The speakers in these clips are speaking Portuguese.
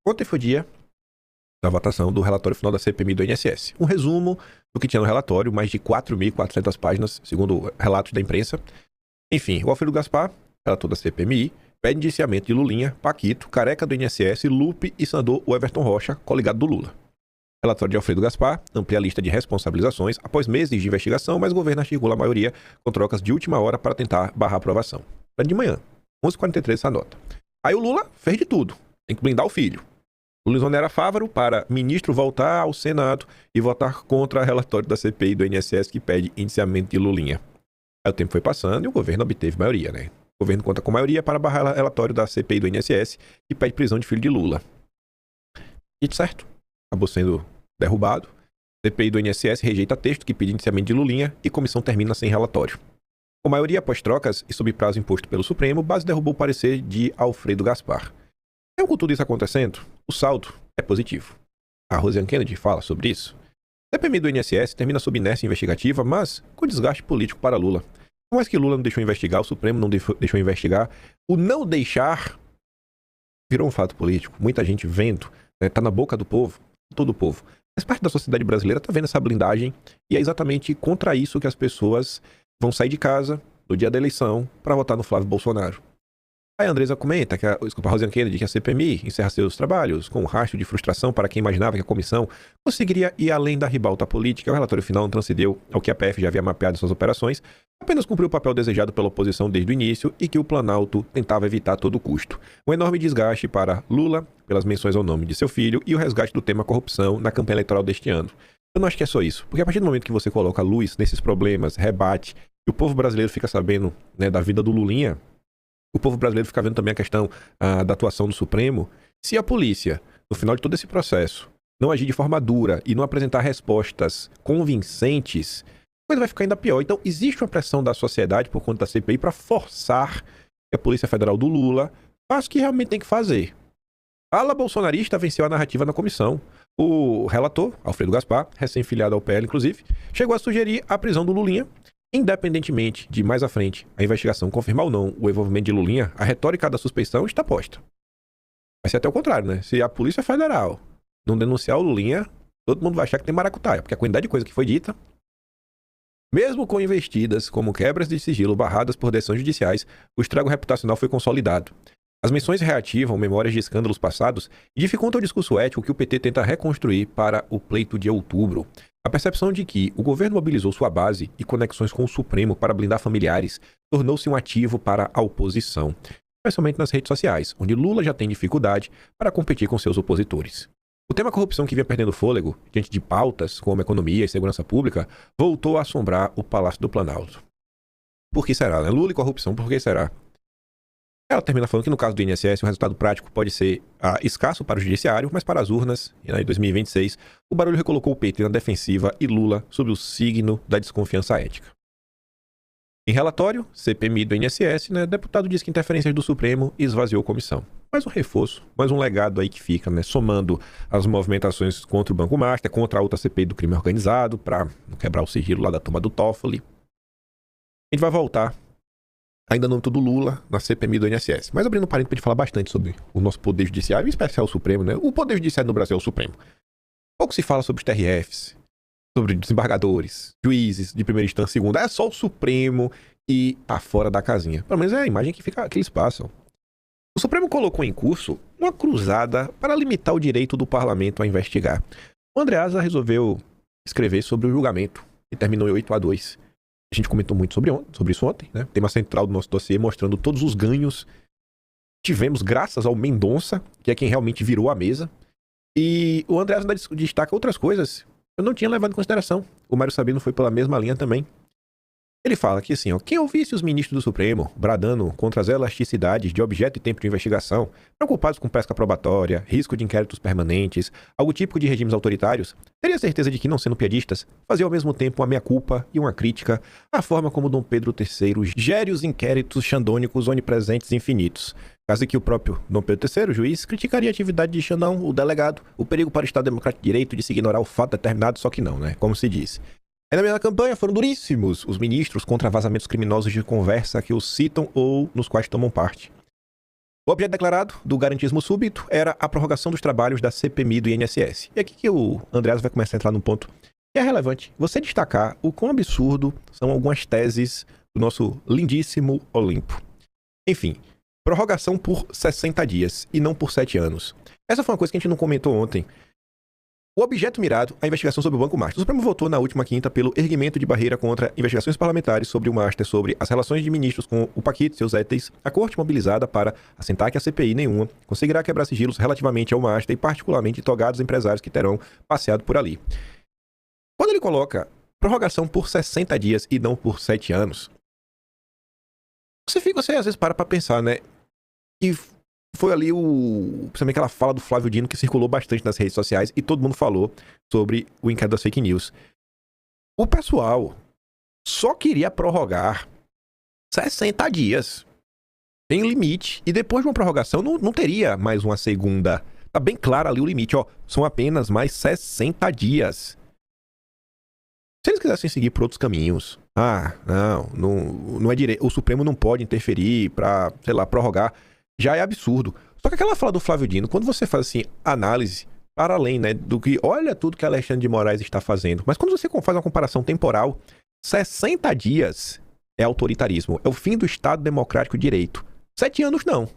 Ontem foi dia da votação do relatório final da CPMI do INSS. Um resumo do que tinha no relatório, mais de 4.400 páginas, segundo relatos da imprensa. Enfim, o Alfredo Gaspar, relator da CPMI, pede indiciamento de Lulinha, Paquito, Careca do INSS, Lupe e Sandor Everton Rocha, coligado do Lula. O relatório de Alfredo Gaspar amplia a lista de responsabilizações após meses de investigação, mas o governo articula a maioria com trocas de última hora para tentar barrar a aprovação. Era de manhã, 11h43 essa nota. Aí o Lula fez de tudo, tem que blindar o filho. Lula exonera Fávaro para ministro voltar ao Senado e votar contra o relatório da CPI do INSS que pede indiciamento de Lulinha. Aí o tempo foi passando e o governo obteve maioria, né? O governo conta com maioria para barrar o relatório da CPI do INSS que pede prisão de filho de Lula. E certo, acabou sendo derrubado. CPI do INSS rejeita texto que pede indiciamento de Lulinha e comissão termina sem relatório. Com maioria após trocas e sob prazo imposto pelo Supremo, base derrubou o parecer de Alfredo Gaspar. Então, com tudo isso acontecendo, o saldo é positivo. A Rosiane Kennedy fala sobre isso. A CPMI do INSS termina sob inércia investigativa, mas com desgaste político para Lula. Por mais que Lula não deixou investigar, o Supremo não deixou investigar, o não deixar virou um fato político. Muita gente vendo, tá na boca do povo, todo o povo. Mas parte da sociedade brasileira tá vendo essa blindagem e é exatamente contra isso que as pessoas vão sair de casa no dia da eleição para votar no Flávio Bolsonaro. Aí a Andresa comenta, a Rosiane Kennedy, que a CPMI encerra seus trabalhos com um rastro de frustração para quem imaginava que a comissão conseguiria ir além da ribalta política. O relatório final não transcendeu ao que a PF já havia mapeado em suas operações, apenas cumpriu o papel desejado pela oposição desde o início e que o Planalto tentava evitar a todo custo. Um enorme desgaste para Lula, pelas menções ao nome de seu filho, e o resgate do tema corrupção na campanha eleitoral deste ano. Eu não acho que é só isso, porque a partir do momento que você coloca luz nesses problemas, rebate, e o povo brasileiro fica sabendo, da vida do Lulinha, o povo brasileiro fica vendo também a questão da atuação do Supremo. Se a polícia, no final de todo esse processo, não agir de forma dura e não apresentar respostas convincentes, a coisa vai ficar ainda pior. Então, existe uma pressão da sociedade por conta da CPI para forçar que a Polícia Federal do Lula faça o que realmente tem que fazer. A ala bolsonarista venceu a narrativa na comissão. O relator, Alfredo Gaspar, recém-filiado ao PL, inclusive, chegou a sugerir a prisão do Lulinha. Independentemente de, mais à frente, a investigação confirmar ou não o envolvimento de Lulinha, a retórica da suspeição está posta. Vai ser até o contrário, né? Se a Polícia Federal não denunciar o Lulinha, todo mundo vai achar que tem maracutaia, porque a quantidade de coisa que foi dita, mesmo com investidas como quebras de sigilo barradas por decisões judiciais, o estrago reputacional foi consolidado. As menções reativam memórias de escândalos passados e dificultam o discurso ético que o PT tenta reconstruir para o pleito de outubro. A percepção de que o governo mobilizou sua base e conexões com o Supremo para blindar familiares tornou-se um ativo para a oposição, especialmente nas redes sociais, onde Lula já tem dificuldade para competir com seus opositores. O tema corrupção que vinha perdendo fôlego, diante de pautas como economia e segurança pública, voltou a assombrar o Palácio do Planalto. Por que será, né? Lula e corrupção, por que será? Ela termina falando que no caso do INSS o resultado prático pode ser escasso para o judiciário, mas para as urnas, em 2026, o barulho recolocou o PT na defensiva e Lula sob o signo da desconfiança ética. Em relatório, CPMI do INSS, deputado diz que interferências do Supremo esvaziou a comissão. Mais um reforço, mais um legado aí que fica, somando as movimentações contra o Banco Master, contra a outra CPI do crime organizado, para não quebrar o sigilo lá da turma do Toffoli. A gente vai voltar ainda no âmbito do Lula, na CPMI do INSS. Mas abrindo um parênteses para gente falar bastante sobre o nosso poder judiciário, em especial o Supremo, O poder judiciário no Brasil é o Supremo. Pouco se fala sobre os TRFs, sobre desembargadores, juízes de primeira instância, segunda. É só o Supremo e tá fora da casinha. Pelo menos é a imagem que eles passam. O Supremo colocou em curso uma cruzada para limitar o direito do parlamento a investigar. O Andreasa resolveu escrever sobre o julgamento, que terminou em 8-2. A gente comentou muito sobre isso ontem, Tema central do nosso dossiê mostrando todos os ganhos que tivemos graças ao Mendonça, que é quem realmente virou a mesa. E o Andreasa destaca outras coisas que eu não tinha levado em consideração. O Mário Sabino foi pela mesma linha também. Ele fala que assim, quem ouvisse os ministros do Supremo bradando contra as elasticidades de objeto e tempo de investigação, preocupados com pesca probatória, risco de inquéritos permanentes, algo típico de regimes autoritários, teria certeza de que, não sendo piadistas, fazia ao mesmo tempo uma meia-culpa e uma crítica à forma como Dom Pedro III gere os inquéritos xandônicos onipresentes e infinitos. Caso que o próprio Dom Pedro III, o juiz, criticaria a atividade de Xandão, o delegado, o perigo para o Estado Democrático de Direito de se ignorar o fato determinado, só que não, como se diz. Aí na mesma campanha foram duríssimos os ministros contra vazamentos criminosos de conversa que os citam ou nos quais tomam parte. O objeto declarado do garantismo súbito era a prorrogação dos trabalhos da CPMI do INSS. E aqui que o Andreas vai começar a entrar num ponto que é relevante. Você destacar o quão absurdo são algumas teses do nosso lindíssimo Olimpo. Enfim, prorrogação por 60 dias e não por 7 anos. Essa foi uma coisa que a gente não comentou ontem. O objeto mirado, a investigação sobre o Banco Master. O Supremo votou na última quinta pelo erguimento de barreira contra investigações parlamentares sobre o Master, sobre as relações de ministros com o Paquito e seus éteis. A corte mobilizada para assentar que a CPI nenhuma conseguirá quebrar sigilos relativamente ao Master e particularmente togados empresários que terão passeado por ali. Quando ele coloca prorrogação por 60 dias e não por 7 anos, você às vezes para pensar, né? E foi ali principalmente aquela fala do Flávio Dino que circulou bastante nas redes sociais e todo mundo falou sobre o inquérito das fake news. O pessoal só queria prorrogar 60 dias. Tem limite. E depois de uma prorrogação não teria mais uma segunda. Tá bem claro ali o limite, ó. São apenas mais 60 dias. Se eles quisessem seguir por outros caminhos, não é direito. O Supremo não pode interferir pra, sei lá, prorrogar. Já é absurdo. Só que aquela fala do Flávio Dino, quando você faz assim, análise para além, né, do que, olha tudo que Alexandre de Moraes está fazendo, mas quando você faz uma comparação temporal, 60 dias é autoritarismo, é o fim do Estado Democrático de Direito. 7 anos não,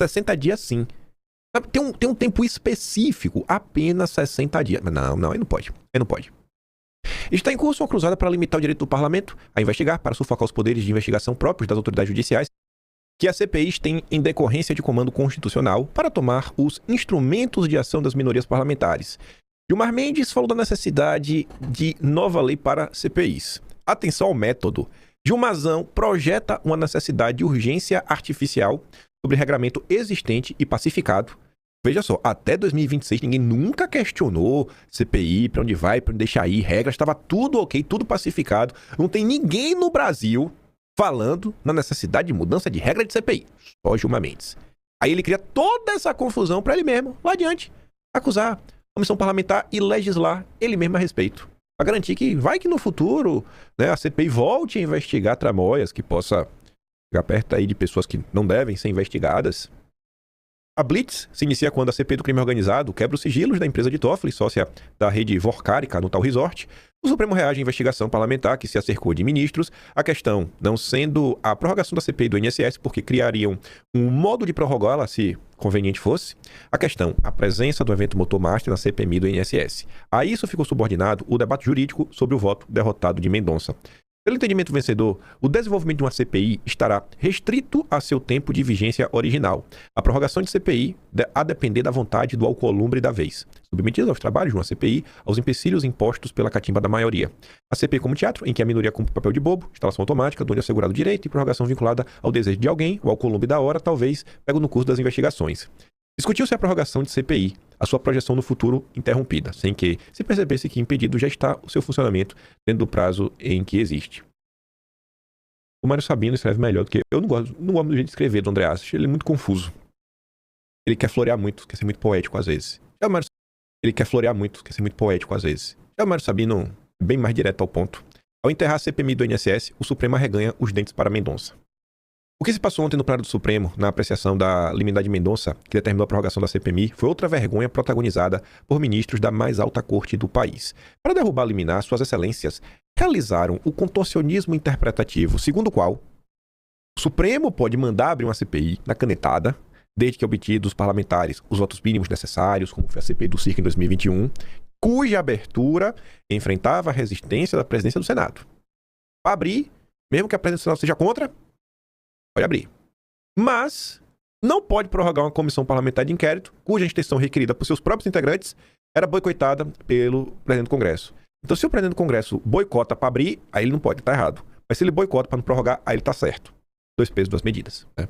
60 dias sim. Tem um tempo específico, apenas 60 dias. Mas não, aí não pode. Está em curso uma cruzada para limitar o direito do parlamento a investigar, para sufocar os poderes de investigação próprios das autoridades judiciais, que as CPIs têm em decorrência de comando constitucional para tomar os instrumentos de ação das minorias parlamentares. Gilmar Mendes falou da necessidade de nova lei para CPIs. Atenção ao método. Gilmarzão projeta uma necessidade de urgência artificial sobre regramento existente e pacificado. Veja só, até 2026 ninguém nunca questionou CPI, para onde vai, para onde deixa ir, regras, estava tudo ok, tudo pacificado. Não tem ninguém no Brasil falando na necessidade de mudança de regra de CPI. Só Gilmar Mendes. Aí ele cria toda essa confusão para ele mesmo, lá adiante, acusar a comissão parlamentar e legislar ele mesmo a respeito. Para garantir que vai que no futuro, né, a CPI volte a investigar tramóias, que possa ficar perto aí de pessoas que não devem ser investigadas. A Blitz se inicia quando a CPI do crime organizado quebra os sigilos da empresa de Toffoli, sócia da rede Vorkárica no tal resort. O Supremo reage à investigação parlamentar que se acercou de ministros, a questão não sendo a prorrogação da CPI do INSS, porque criariam um modo de prorrogá-la se conveniente fosse. A questão, a presença do evento Motor Master na CPMI do INSS. A isso ficou subordinado o debate jurídico sobre o voto derrotado de Mendonça. Pelo entendimento vencedor, o desenvolvimento de uma CPI estará restrito a seu tempo de vigência original. A prorrogação de CPI a depender da vontade do alcolumbre da vez, submetidos aos trabalhos de uma CPI, aos empecilhos impostos pela catimba da maioria. A CPI como teatro, em que a minoria cumpre papel de bobo, instalação automática, do onde é assegurado o direito e prorrogação vinculada ao desejo de alguém, o alcolumbre da hora, talvez, pego no curso das investigações. Discutiu-se a prorrogação de CPI, a sua projeção no futuro interrompida, sem que se percebesse que impedido já está o seu funcionamento dentro do prazo em que existe. O Mário Sabino escreve melhor do que... Eu não gosto do jeito de escrever do Andreas, ele é muito confuso. Ele quer florear muito, quer ser muito poético às vezes. Ele quer florear muito, quer ser muito poético às vezes. Já o Mário Sabino é bem mais direto ao ponto. Ao enterrar a CPMI do INSS, o Supremo arreganha os dentes para Mendonça. O que se passou ontem no plenário do Supremo, na apreciação da liminar de Mendonça, que determinou a prorrogação da CPMI, foi outra vergonha protagonizada por ministros da mais alta corte do país. Para derrubar a liminar, suas excelências realizaram o contorcionismo interpretativo, segundo o qual o Supremo pode mandar abrir uma CPI na canetada, desde que obtido dos parlamentares os votos mínimos necessários, como foi a CPI do Circo em 2021, cuja abertura enfrentava a resistência da presidência do Senado. Para abrir, mesmo que a presidência do Senado seja contra, pode abrir. Mas não pode prorrogar uma comissão parlamentar de inquérito cuja extensão requerida por seus próprios integrantes era boicotada pelo presidente do Congresso. Então, se o presidente do Congresso boicota para abrir, aí ele não pode, tá errado. Mas se ele boicota para não prorrogar, aí ele tá certo. 2 pesos, 2 medidas. Né?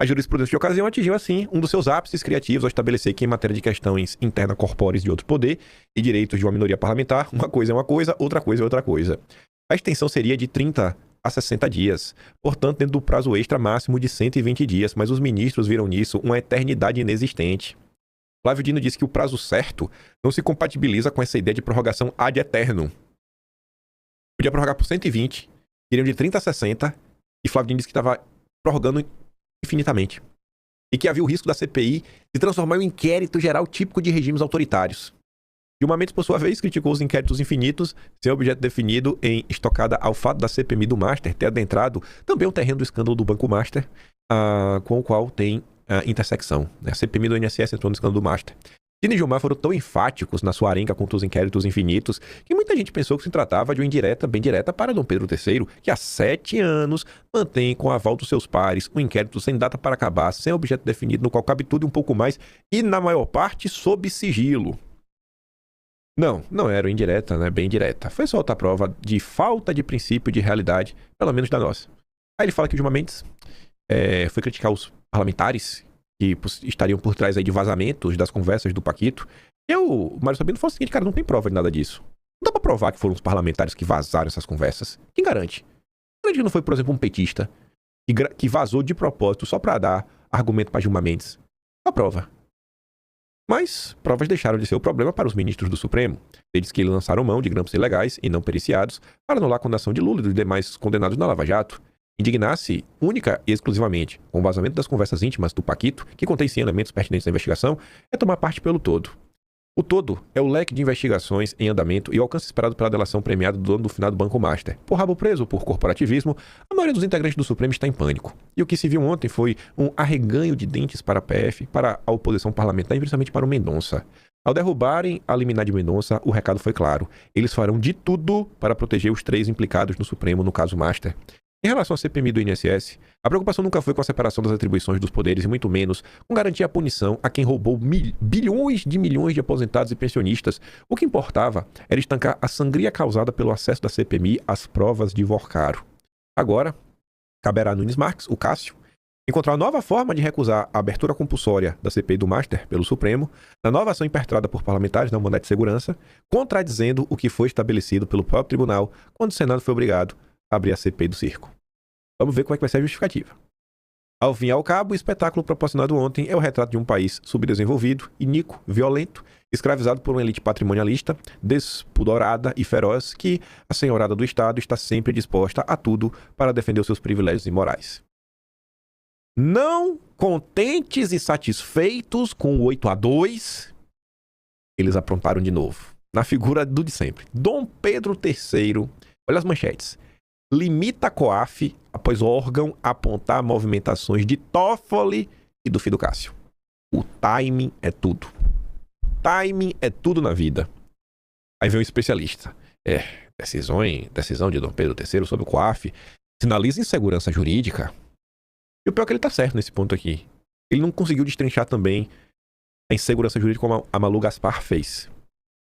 A jurisprudência de ocasião atingiu, assim, um dos seus ápices criativos ao estabelecer que, em matéria de questões interna corpóreas de outro poder e direitos de uma minoria parlamentar, uma coisa é uma coisa, outra coisa é outra coisa. A extensão seria de 30 a 60 dias, portanto, dentro do prazo extra máximo de 120 dias, mas os ministros viram nisso uma eternidade inexistente. Flávio Dino disse que o prazo certo não se compatibiliza com essa ideia de prorrogação ad eternum. Podia prorrogar por 120, iriam de 30 a 60, e Flávio Dino disse que estava prorrogando infinitamente. e que havia o risco da CPI se transformar em um inquérito geral típico de regimes autoritários. Gilmar Mendes, por sua vez, criticou os inquéritos infinitos, sem objeto definido, em estocada ao fato da CPMI do Master ter adentrado também o terreno do escândalo do Banco Master, com o qual tem intersecção. A CPMI do INSS entrou no escândalo do Master. Dino e Gilmar foram tão enfáticos na sua arenga contra os inquéritos infinitos que muita gente pensou que se tratava de uma indireta bem direta para Dom Pedro III, que há 7 anos mantém, com o aval dos seus pares, um inquérito sem data para acabar, sem objeto definido, no qual cabe tudo e um pouco mais, e na maior parte sob sigilo. Não era indireta, né? Bem direta. Foi só outra prova de falta de princípio de realidade, pelo menos da nossa. Aí ele fala que o Gilmar Mendes foi criticar os parlamentares que estariam por trás aí de vazamentos das conversas do Paquito. E o Mário Sabino falou o seguinte, cara, não tem prova de nada disso. Não dá pra provar que foram os parlamentares que vazaram essas conversas. Quem garante? Quem garante que não foi, por exemplo, um petista que vazou de propósito só pra dar argumento pra Gilmar Mendes? A prova. Mas provas deixaram de ser o problema para os ministros do Supremo, desde que eles lançaram mão de grampos ilegais e não periciados para anular a condenação de Lula e dos demais condenados na Lava Jato. Indignar-se única e exclusivamente com o vazamento das conversas íntimas do Paquito, que contém sim elementos pertinentes à investigação, é tomar parte pelo todo. O todo é o leque de investigações em andamento e o alcance esperado pela delação premiada do dono do finado Banco Master. Por rabo preso ou por corporativismo, a maioria dos integrantes do Supremo está em pânico. E o que se viu ontem foi um arreganho de dentes para a PF, para a oposição parlamentar e principalmente para o Mendonça. Ao derrubarem a liminar de Mendonça, o recado foi claro. Eles farão de tudo para proteger os 3 implicados no Supremo no caso Master. Em relação à CPMI do INSS, a preocupação nunca foi com a separação das atribuições dos poderes e muito menos com garantir a punição a quem roubou bilhões de milhões de aposentados e pensionistas. O que importava era estancar a sangria causada pelo acesso da CPMI às provas de Vorcaro. Agora, caberá a Nunes Marques, o Cássio, encontrar nova forma de recusar a abertura compulsória da CPI do Master pelo Supremo, na nova ação impetrada por parlamentares na mandado de segurança, contradizendo o que foi estabelecido pelo próprio tribunal quando o Senado foi obrigado abrir a CPI do circo. Vamos ver como é que vai ser a justificativa. Ao fim e ao cabo, o espetáculo proporcionado ontem é o retrato de um país subdesenvolvido, iníquo, violento, escravizado por uma elite patrimonialista, despudorada e feroz que, a senhorada do Estado, está sempre disposta a tudo para defender os seus privilégios imorais. Não contentes e satisfeitos com o 8-2, eles aprontaram de novo. Na figura do de sempre. Dom Pedro III, olha as manchetes. Limita a COAF após o órgão apontar movimentações de Toffoli e do filho Cássio. O timing é tudo. Timing é tudo na vida. Aí vem um especialista. Decisão de Dom Pedro III sobre o COAF sinaliza insegurança jurídica. E o pior é que ele tá certo nesse ponto aqui. Ele não conseguiu destrinchar também a insegurança jurídica como a Malu Gaspar fez.